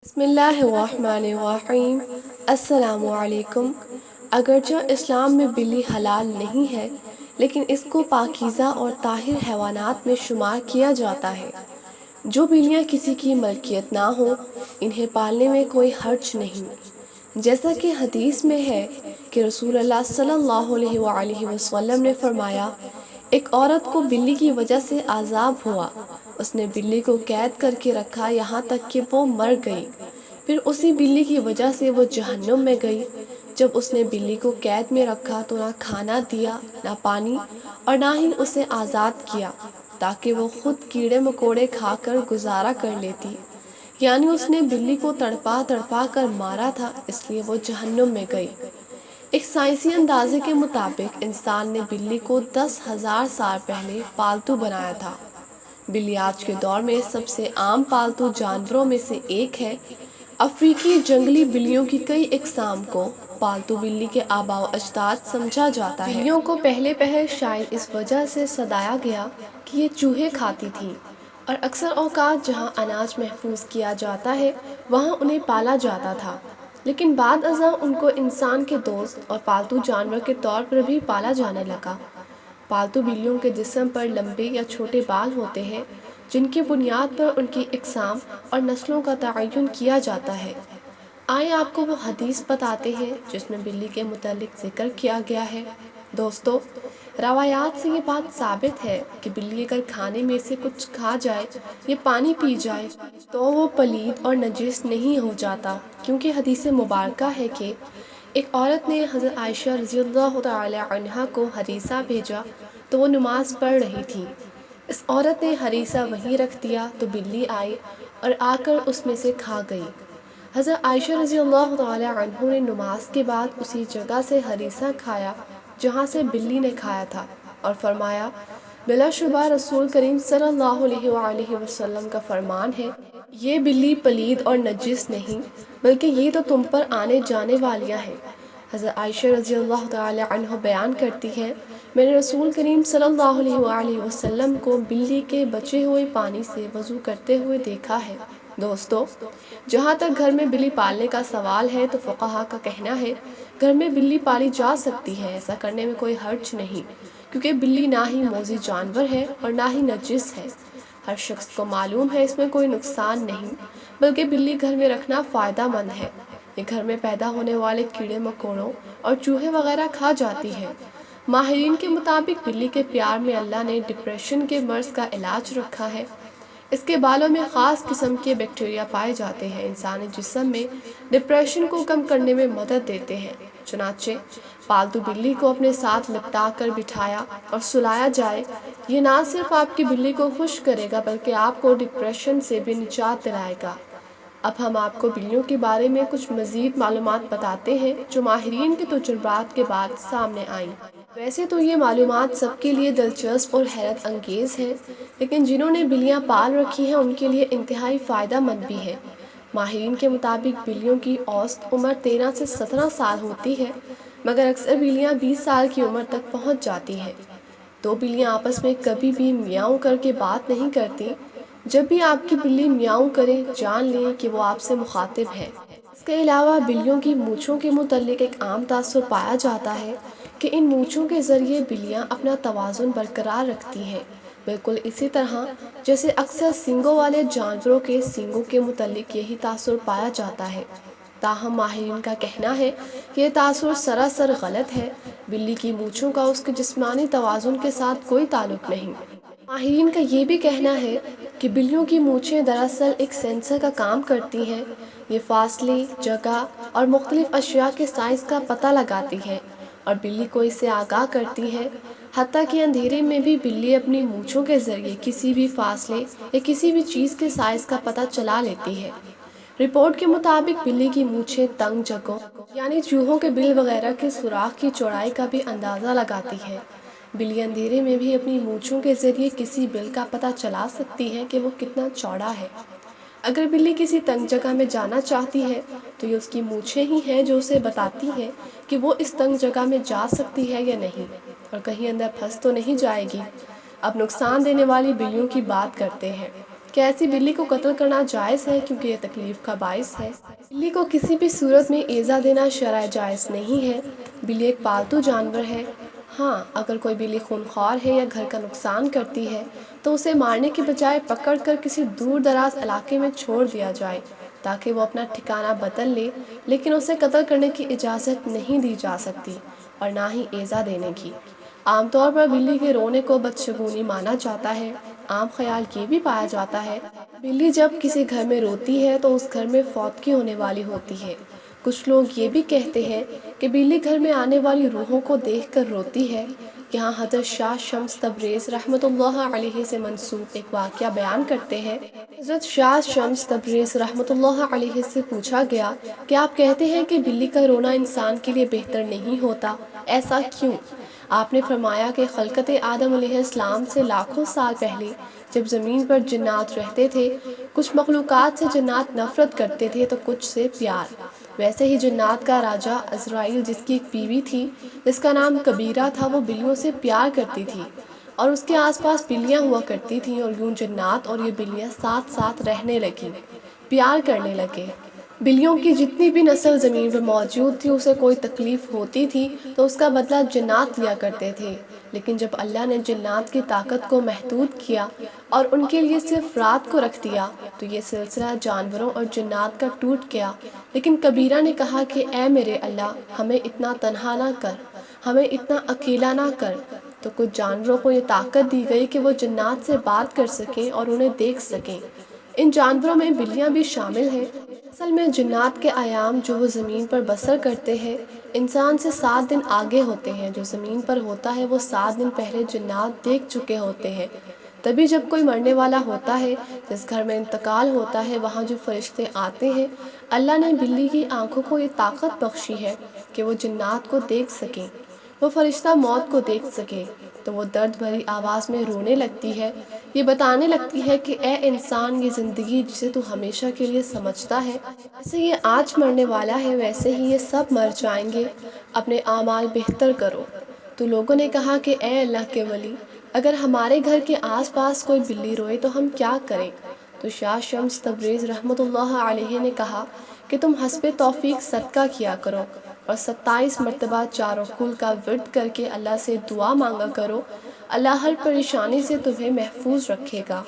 بسم اللہ الرحمن الرحیم۔ السلام علیکم۔ اگرچہ اسلام میں بلی حلال نہیں ہے لیکن اس کو پاکیزہ اور طاہر حیوانات میں شمار کیا جاتا ہے۔ جو بلیاں کسی کی ملکیت نہ ہوں انہیں پالنے میں کوئی حرج نہیں، جیسا کہ حدیث میں ہے کہ رسول اللہ صلی اللہ علیہ وآلہ وسلم نے فرمایا، ایک عورت کو بلی کی وجہ سے عذاب ہوا، اس نے بلی کو قید کر کے رکھا یہاں تک کہ وہ مر گئی، پھر اسی بلی کی وجہ سے وہ جہنم میں گئی۔ جب اس نے بلی کو قید میں رکھا تو نہ کھانا دیا، نہ پانی، اور نہ ہی اسے آزاد کیا تاکہ وہ خود کیڑے مکوڑے کھا کر گزارا کر لیتی، یعنی اس نے بلی کو تڑپا تڑپا کر مارا تھا، اس لیے وہ جہنم میں گئی۔ ایک سائنسی اندازے کے مطابق انسان نے بلی کو 10,000 سال پہلے پالتو بنایا تھا۔ بلی آج کے دور میں سب سے عام پالتو جانوروں میں سے ایک ہے۔ افریقی جنگلی بلیوں کی کئی اقسام کو پالتو بلی کے آباء و اجداد سمجھا جاتا ہے۔ بلیوں کو پہلے پہل شاید اس وجہ سے صدایا گیا کہ یہ چوہے کھاتی تھیں، اور اکثر اوقات جہاں اناج محفوظ کیا جاتا ہے وہاں انہیں پالا جاتا تھا، لیکن بعد ازاں ان کو انسان کے دوست اور پالتو جانور کے طور پر بھی پالا جانے لگا۔ پالتو بلیوں کے جسم پر لمبے یا چھوٹے بال ہوتے ہیں جن کی بنیاد پر ان کی اقسام اور نسلوں کا تعین کیا جاتا ہے۔ آئیں آپ کو وہ حدیث بتاتے ہیں جس میں بلی کے متعلق ذکر کیا گیا ہے۔ دوستو، روایات سے یہ بات ثابت ہے کہ بلی اگر کھانے میں سے کچھ کھا جائے یا پانی پی جائے تو وہ پلید اور نجس نہیں ہو جاتا، کیونکہ حدیث مبارکہ ہے کہ ایک عورت نے حضرت عائشہ رضی اللہ تعالی عنہا کو ہریسہ بھیجا تو وہ نماز پڑھ رہی تھی۔ اس عورت نے ہریسہ وہیں رکھ دیا تو بلی آئی اور آ کر اس میں سے کھا گئی۔ حضرت عائشہ رضی اللہ تعالی عنہ نے نماز کے بعد اسی جگہ سے ہریسہ کھایا جہاں سے بلی نے کھایا تھا، اور فرمایا، بلا شبہ رسول کریم صلی اللہ علیہ وآلہ وسلم کا فرمان ہے، یہ بلی پلید اور نجس نہیں بلکہ یہ تو تم پر آنے جانے والیاں ہیں۔ حضرت عائشہ رضی اللہ تعالی عنہ بیان کرتی ہیں، میں نے رسول کریم صلی اللہ علیہ وآلہ وسلم کو بلی کے بچے ہوئے پانی سے وضو کرتے ہوئے دیکھا ہے۔ دوستو، جہاں تک گھر میں بلی پالنے کا سوال ہے تو فقہا کا کہنا ہے گھر میں بلی پالی جا سکتی ہے، ایسا کرنے میں کوئی حرج نہیں، کیونکہ بلی نہ ہی موذی جانور ہے اور نہ ہی نجس ہے۔ ہر شخص کو معلوم ہے اس میں کوئی نقصان نہیں، بلکہ بلی گھر میں رکھنا فائدہ مند ہے۔ یہ گھر میں پیدا ہونے والے کیڑے مکوڑوں اور چوہے وغیرہ کھا جاتی ہے۔ ماہرین کے مطابق بلی کے پیار میں اللہ نے ڈپریشن کے مرض کا علاج رکھا ہے۔ اس کے بالوں میں خاص قسم کے بیکٹیریا پائے جاتے ہیں، انسانی جسم میں ڈپریشن کو کم کرنے میں مدد دیتے ہیں۔ چنانچہ پالتو بلی کو اپنے ساتھ لپٹا کر بٹھایا اور سلایا جائے، یہ نہ صرف آپ کی بلی کو خوش کرے گا بلکہ آپ کو ڈپریشن سے بھی نجات دلائے گا۔ اب ہم آپ کو بلیوں کے بارے میں کچھ مزید معلومات بتاتے ہیں جو ماہرین کے تجربات کے بعد سامنے آئیں۔ ویسے تو یہ معلومات سب کے لیے دلچسپ اور حیرت انگیز ہے، لیکن جنہوں نے بلیاں پال رکھی ہیں ان کے لیے انتہائی فائدہ مند بھی ہے۔ ماہرین کے مطابق بلیوں کی اوسط عمر 13 سے 17 سال ہوتی ہے، مگر اکثر بلیاں 20 سال کی عمر تک پہنچ جاتی ہیں۔ دو بلیاں آپس میں کبھی بھی میاؤں کر کے بات نہیں کرتی۔ جب بھی آپ کی بلی میاؤں کرے جان لیں کہ وہ آپ سے مخاطب ہے۔ اس کے علاوہ بلیوں کی مونچھوں کے متعلق ایک عام تاثر پایا جاتا ہے کہ ان مونچھوں کے ذریعے بلیاں اپنا توازن برقرار رکھتی ہیں، بالکل اسی طرح جیسے اکثر سینگوں والے جانوروں کے سینگوں کے متعلق یہی تاثر پایا جاتا ہے۔ تاہم ماہرین کا کہنا ہے کہ یہ تاثر سراسر غلط ہے، بلی کی مونچھوں کا اس کے جسمانی توازن کے ساتھ کوئی تعلق نہیں۔ ماہرین کا یہ بھی کہنا ہے کہ بلیوں کی مونچھیں دراصل ایک سینسر کا کام کرتی ہیں، یہ فاصلے، جگہ اور مختلف اشیاء کے سائز کا پتہ لگاتی ہیں اور بلی کو اس سے آگاہ کرتی ہیں۔ حتیٰ کہ اندھیرے میں بھی بلی اپنی مونچھوں کے ذریعے کسی بھی فاصلے یا کسی بھی چیز کے سائز کا پتہ چلا لیتی ہے۔ رپورٹ کے مطابق بلی کی مونچھیں تنگ جگہوں یعنی چوہوں کے بل وغیرہ کے سوراخ کی چوڑائی کا بھی اندازہ لگاتی ہے۔ بلی اندھیرے میں بھی اپنی مونچھوں کے ذریعے کسی بل کا پتہ چلا سکتی ہے کہ وہ کتنا چوڑا ہے۔ اگر بلی کسی تنگ جگہ میں جانا چاہتی ہے تو یہ اس کی مونچھیں ہی ہیں جو اسے بتاتی ہیں کہ وہ اس تنگ جگہ میں جا سکتی ہے یا نہیں، اور کہیں اندر پھنس تو نہیں جائے گی۔ اب نقصان دینے والی بلیوں کی بات کرتے ہیں۔ کیا ایسی بلی کو قتل کرنا جائز ہے کیونکہ یہ تکلیف کا باعث ہے؟ بلی کو کسی بھی صورت میں ایذا دینا شرعی جائز نہیں ہے۔ بلی ایک پالتو جانور ہے۔ ہاں، اگر کوئی بلی خونخوار ہے یا گھر کا نقصان کرتی ہے تو اسے مارنے کے بجائے پکڑ کر کسی دور دراز علاقے میں چھوڑ دیا جائے تاکہ وہ اپنا ٹھکانہ بدل لے، لیکن اسے قتل کرنے کی اجازت نہیں دی جا سکتی اور نہ ہی ایذا دینے کی۔ عام طور پر بلی کے رونے کو بدشگونی مانا جاتا ہے۔ عام خیال یہ بھی پایا جاتا ہے بلی جب کسی گھر میں روتی ہے تو اس گھر میں فوتگی ہونے والی ہوتی ہے۔ کچھ لوگ یہ بھی کہتے ہیں کہ بلی گھر میں آنے والی روحوں کو دیکھ کر روتی ہے۔ یہاں حضرت شاہ شمس تبریز رحمۃ اللہ علیہ سے منسوب ایک واقعہ بیان کرتے ہیں۔ حضرت شاہ شمس تبریز رحمۃ اللہ علیہ سے پوچھا گیا کہ آپ کہتے ہیں کہ بلی کا رونا انسان کے لیے بہتر نہیں ہوتا، ایسا کیوں؟ آپ نے فرمایا کہ خلقت آدم علیہ السلام سے لاکھوں سال پہلے جب زمین پر جنات رہتے تھے، کچھ مخلوقات سے جنات نفرت کرتے تھے تو کچھ سے پیار۔ ویسے ہی جنات کا راجہ عزرائیل، جس کی ایک بیوی تھی جس کا نام کبیرہ تھا، وہ بلیوں سے پیار کرتی تھی اور اس کے آس پاس بلیاں ہوا کرتی تھیں، اور یوں جنات اور یہ بلیاں ساتھ ساتھ رہنے لگیں، پیار کرنے لگے۔ بلیوں کی جتنی بھی نسل زمین پر موجود تھی، اسے کوئی تکلیف ہوتی تھی تو اس کا بدلہ جنات لیا کرتے تھے، لیکن جب اللہ نے جنات کی طاقت کو محدود کیا اور ان کے لیے صرف رات کو رکھ دیا تو یہ سلسلہ جانوروں اور جنات کا ٹوٹ گیا۔ لیکن کبیرہ نے کہا کہ اے میرے اللہ، ہمیں اتنا تنہا نہ کر، ہمیں اتنا اکیلا نہ کر۔ تو کچھ جانوروں کو یہ طاقت دی گئی کہ وہ جنات سے بات کر سکیں اور انہیں دیکھ سکیں۔ ان جانوروں میں بلیاں بھی شامل ہیں۔ اصل میں جنات کے ایام جو وہ زمین پر بسر کرتے ہیں، انسان سے 7 دن آگے ہوتے ہیں۔ جو زمین پر ہوتا ہے وہ 7 دن پہلے جنات دیکھ چکے ہوتے ہیں۔ تبھی جب کوئی مرنے والا ہوتا ہے، جس گھر میں انتقال ہوتا ہے، وہاں جو فرشتے آتے ہیں، اللہ نے بلی کی آنکھوں کو یہ طاقت بخشی ہے کہ وہ جنات کو دیکھ سکیں۔ وہ فرشتہ موت کو دیکھ سکے تو وہ درد بھری آواز میں رونے لگتی ہے، یہ بتانے لگتی ہے کہ اے انسان، یہ زندگی جسے تو ہمیشہ کے لیے سمجھتا ہے، جیسے یہ آج مرنے والا ہے ویسے ہی یہ سب مر جائیں گے، اپنے اعمال بہتر کرو۔ تو لوگوں نے کہا کہ اے اللہ کے ولی، اگر ہمارے گھر کے آس پاس کوئی بلی روئے تو ہم کیا کریں؟ تو شاہ شمس تبریز رحمۃ اللہ علیہ نے کہا کہ تم حسب توفیق صدقہ کیا کرو اور 27 مرتبہ چاروں کل کا ورد کر کے اللہ سے دعا مانگا کرو، اللہ ہر پریشانی سے تمہیں محفوظ رکھے گا۔